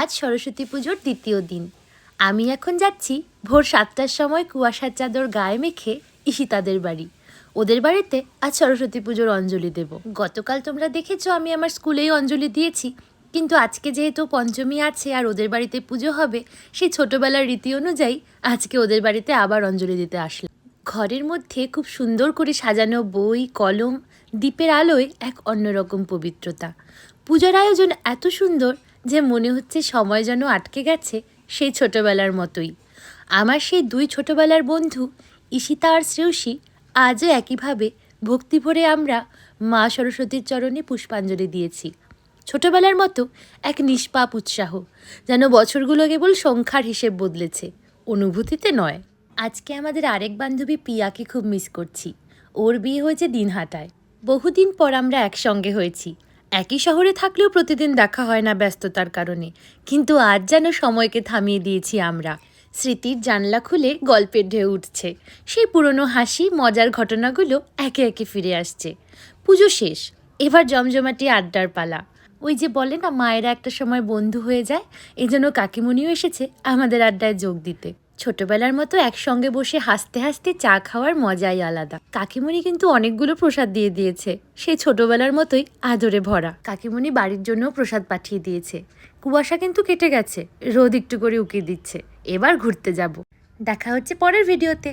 আজ সরস্বতী পুজোর দ্বিতীয় দিন। আমি এখন যাচ্ছি ভোর 7টার সময় কুয়াশার চাদর গায়ে মেখে ঈশিতাদের বাড়ি। ওদের বাড়িতে আজ সরস্বতী পুজোর অঞ্জলি দেব। গতকাল তোমরা দেখেছো আমি আমার স্কুলেই অঞ্জলি দিয়েছি, কিন্তু আজকে যেহেতু পঞ্চমী আছে আর ওদের বাড়িতে পুজো হবে, সেই ছোটোবেলার রীতি অনুযায়ী আজকে ওদের বাড়িতে আবার অঞ্জলি দিতে আসলাম। ঘরের মধ্যে খুব সুন্দর করে সাজানো বই, কলম, দীপের আলোয় এক অন্যরকম পবিত্রতা। পূজার আয়োজন এত সুন্দর যে মনে হচ্ছে সময় যেন আটকে গেছে সেই ছোটোবেলার মতোই। আমার সেই দুই ছোটোবেলার বন্ধু ঈশিতা আর শ্রেয়সী আজও একইভাবে ভক্তি ভরে আমরা মা সরস্বতীর চরণে পুষ্পাঞ্জলি দিয়েছি। ছোটোবেলার মতো এক নিষ্পাপ উৎসাহ, যেন বছরগুলো কেবল সংখ্যার হিসেব বদলেছে, অনুভূতিতে নয়। আজকে আমাদের আরেক বান্ধবী পিয়াকে খুব মিস করছি। ওর বিয়ে হয়েছে দিনহাটায়। বহুদিন পর আমরা একসঙ্গে হয়েছি। একই শহরে থাকলেও প্রতিদিন দেখা হয় না ব্যস্ততার কারণে, কিন্তু আজ যেন সময়কে থামিয়ে দিয়েছি আমরা। স্মৃতির জানলা খুলে গল্পের ঢেউ উঠছে, সেই পুরনো হাসি, মজার ঘটনাগুলো একে একে ফিরে আসছে। পুজো শেষ, এবার জমজমাটি আড্ডার পালা। ওই যে বলে না, মায়েরা একটা সময় বন্ধু হয়ে যায়, এজন্য কাকিমণিও এসেছে আমাদের আড্ডায় যোগ দিতে। ছোটবেলার মতো একসঙ্গে বসে হাসতে হাসতে চা খাওয়ার মজাই আলাদা। কাকিমণি কিন্তু অনেকগুলো প্রসাদ দিয়ে দিয়েছে, সেই ছোটবেলার মতোই আদরে ভরা। কাকিমণি বাড়ির জন্যও প্রসাদ পাঠিয়ে দিয়েছে। কুয়াশা কিন্তু কেটে গেছে, রোদ একটু করে উকি দিচ্ছে। এবার ঘুরতে যাব। দেখা হচ্ছে পরের ভিডিওতে।